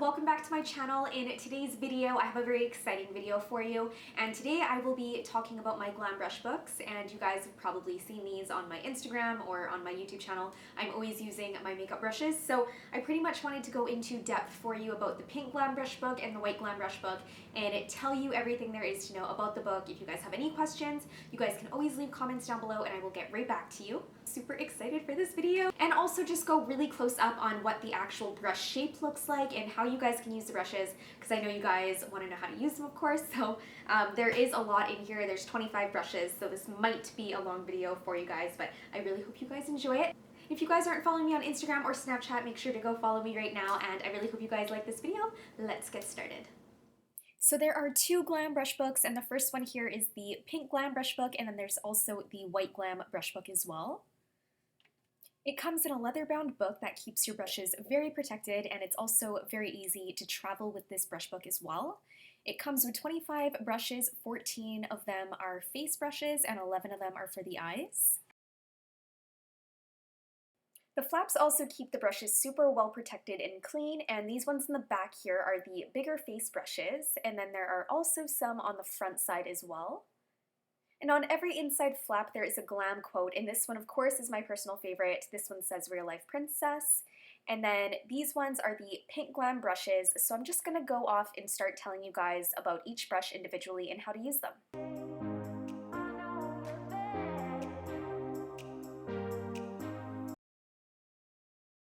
welcome back to my channel. In today's video, I have a very exciting video for you, and today I will be talking about my Glam Brush Books, and you guys have probably seen these on my Instagram or on my YouTube channel. I'm always using my makeup brushes, so I pretty much wanted to go into depth for you about the pink Glam Brush Book and the white Glam Brush Book and tell you everything there is to know about the book. If you guys have any questions, you guys can always leave comments down below and I will get right back to you. Super excited for this video, and also just go really close up on what the actual brush shape looks like and how you guys can use the brushes, because I know you guys want to know how to use them, of course. So there is a lot in here. There's 25 brushes, so this might be a long video for you guys, but I really hope you guys enjoy it. If you guys aren't following me on Instagram or Snapchat, make sure to go follow me right now, and I really hope you guys like this video. Let's get started. So there are two Glam Brush Books, and the first one here is the pink Glam Brush Book, and then there's also the white Glam Brush Book as well. It comes in a leather-bound book that keeps your brushes very protected, and it's also very easy to travel with this brush book as well. It comes with 25 brushes, 14 of them are face brushes, and 11 of them are for the eyes. The flaps also keep the brushes super well protected and clean, and these ones in the back here are the bigger face brushes, and then there are also some on the front side as well. And on every inside flap there is a glam quote, and this one of course is my personal favorite. This one says "Real Life Princess." And then these ones are the pink Glam brushes, so I'm just going to go off and start telling you guys about each brush individually and how to use them.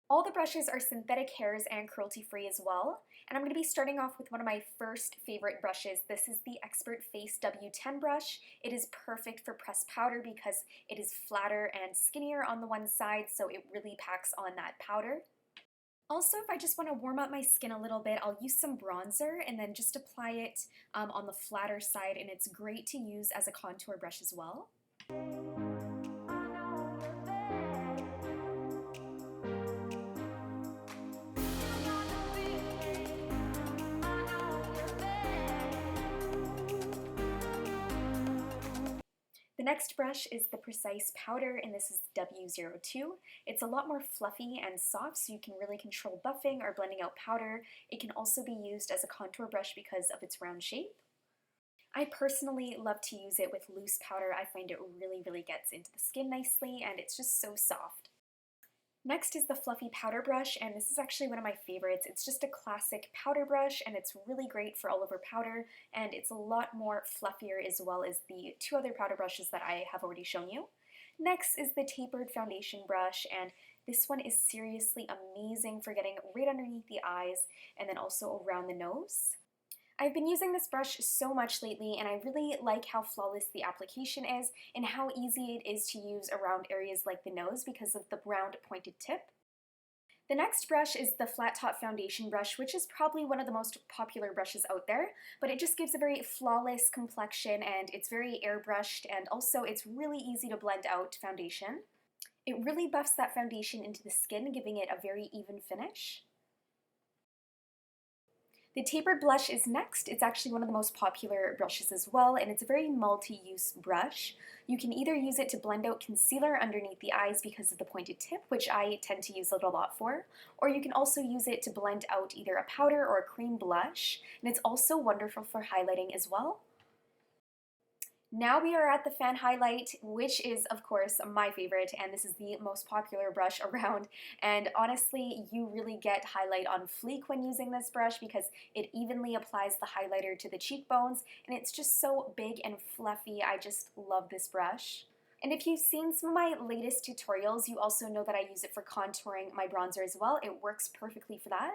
All the brushes are synthetic hairs and cruelty-free as well, and I'm going to be starting off with one of my first favorite brushes. This is the Expert Face W10 brush. It is perfect for pressed powder because it is flatter and skinnier on the one side, so it really packs on that powder. Also, if I just want to warm up my skin a little bit, I'll use some bronzer and then just apply it on the flatter side, and it's great to use as a contour brush as well. The next brush is the Precise Powder, and this is W02. It's a lot more fluffy and soft, so you can really control buffing or blending out powder. It can also be used as a contour brush because of its round shape. I personally love to use it with loose powder. I find it really gets into the skin nicely, and it's just so soft. Next is the Fluffy Powder Brush, and this is actually one of my favorites. It's just a classic powder brush, and it's really great for all over powder, and it's a lot more fluffier as well as the two other powder brushes that I have already shown you. Next is the Tapered Foundation Brush, and this one is seriously amazing for getting right underneath the eyes and then also around the nose. I've been using this brush so much lately, and I really like how flawless the application is and how easy it is to use around areas like the nose because of the round pointed tip. The next brush is the Flat Top Foundation Brush, which is probably one of the most popular brushes out there, but it just gives a very flawless complexion, and it's very airbrushed, and also it's really easy to blend out foundation. It really buffs that foundation into the skin, giving it a very even finish. The Tapered Blush is next. It's actually one of the most popular brushes as well, and it's a very multi-use brush. You can either use it to blend out concealer underneath the eyes because of the pointed tip, which I tend to use it a lot for, or you can also use it to blend out either a powder or a cream blush, and it's also wonderful for highlighting as well. Now we are at the Fan Highlight, which is of course my favorite, and this is the most popular brush around, and honestly you really get highlight on fleek when using this brush because it evenly applies the highlighter to the cheekbones, and it's just so big and fluffy. I just love this brush. And if you've seen some of my latest tutorials, you also know that I use it for contouring my bronzer as well. It works perfectly for that.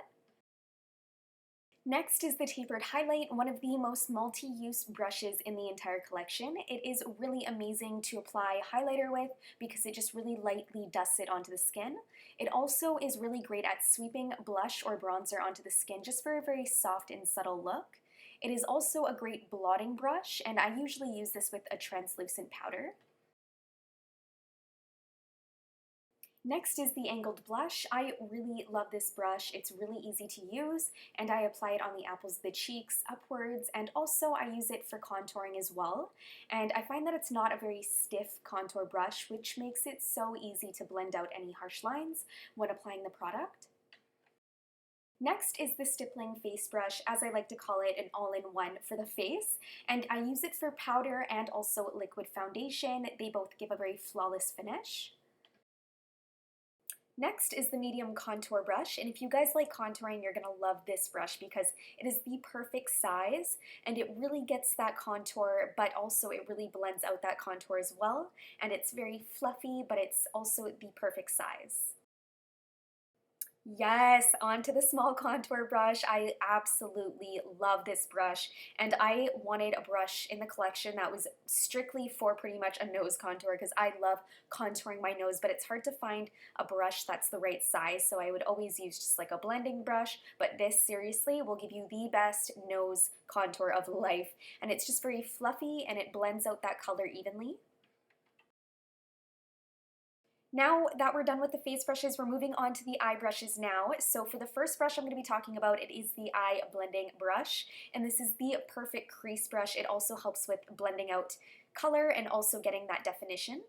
Next is the Tapered Highlight, one of the most multi-use brushes in the entire collection. It is really amazing to apply highlighter with because it just really lightly dusts it onto the skin. It also is really great at sweeping blush or bronzer onto the skin just for a very soft and subtle look. It is also a great blotting brush, and I usually use this with a translucent powder. Next is the Angled Blush. I really love this brush. It's really easy to use, and I apply it on the apples of the cheeks upwards, and also I use it for contouring as well. And I find that it's not a very stiff contour brush, which makes it so easy to blend out any harsh lines when applying the product. Next is the Stippling face brush, as I like to call it, an all-in-one for the face, and I use it for powder and also liquid foundation. They both give a very flawless finish. Next is the medium contour brush, and if you guys like contouring, you're gonna love this brush because it is the perfect size and it really gets that contour, but also it really blends out that contour as well, and it's very fluffy, but it's also the perfect size. Yes, onto the small contour brush. I absolutely love this brush, and I wanted a brush in the collection that was strictly for pretty much a nose contour because I love contouring my nose, but it's hard to find a brush that's the right size, so I would always use just like a blending brush, but this seriously will give you the best nose contour of life, and it's just very fluffy and it blends out that color evenly. Now that we're done with the face brushes, we're moving on to the eye brushes now. So for the first brush I'm going to be talking about, it is the eye blending brush, and this is the perfect crease brush. It also helps with blending out color and also getting that definition.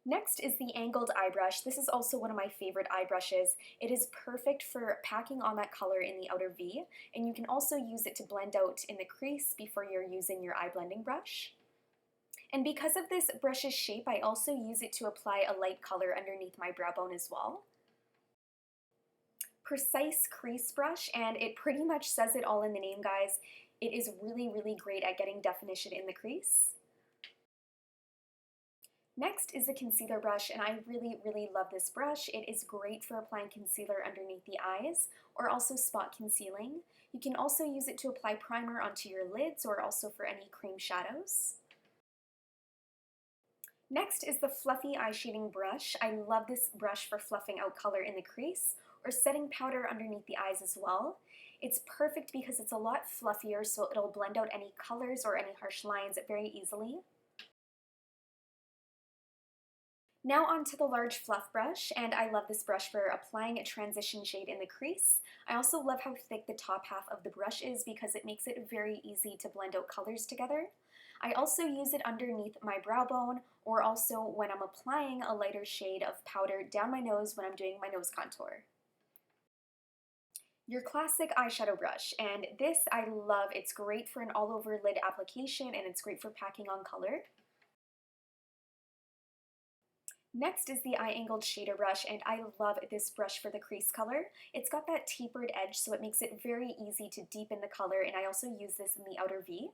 Next is the angled eye brush. This is also one of my favorite eye brushes. It is perfect for packing on that color in the outer V, and you can also use it to blend out in the crease before you're using your eye blending brush. And because of this brush's shape, I also use it to apply a light color underneath my brow bone as well. Precise crease brush, and it pretty much says it all in the name, guys. It is really, really great at getting definition in the crease. Next is the concealer brush, and I really, really love this brush. It is great for applying concealer underneath the eyes or also spot concealing. You can also use it to apply primer onto your lids or also for any cream shadows. Next is the fluffy eye shading brush. I love this brush for fluffing out color in the crease or setting powder underneath the eyes as well. It's perfect because it's a lot fluffier, so it'll blend out any colors or any harsh lines very easily. Now onto the large fluff brush, and I love this brush for applying a transition shade in the crease. I also love how thick the top half of the brush is because it makes it very easy to blend out colors together. I also use it underneath my brow bone or also when I'm applying a lighter shade of powder down my nose when I'm doing my nose contour. Your classic eyeshadow brush, and this I love. It's great for an all-over lid application and it's great for packing on color. Next is the eye angled shader brush, and I love this brush for the crease color. It's got that tapered edge, so it makes it very easy to deepen the color, and I also use this in the outer V.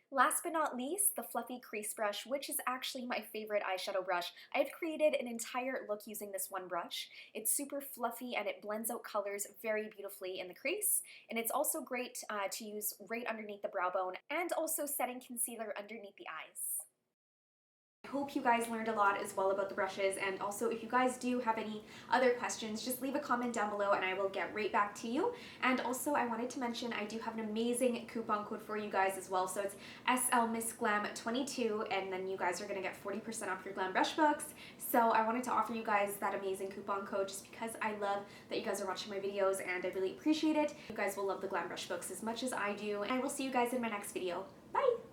Last but not least, the fluffy crease brush, which is actually my favorite eyeshadow brush. I've created an entire look using this one brush. It's super fluffy and it blends out colors very beautifully in the crease, and it's also great to use right underneath the brow bone and also setting concealer underneath the eyes. I hope you guys learned a lot as well about the brushes, and also if you guys do have any other questions, just leave a comment down below and I will get right back to you. And also I wanted to mention I do have an amazing coupon code for you guys as well, so it's SLMissGlam22, and then you guys are going to get 40% off your Glam Brush Books. So I wanted to offer you guys that amazing coupon code just because I love that you guys are watching my videos and I really appreciate it. You guys will love the Glam Brush Books as much as I do, and I will see you guys in my next video. Bye!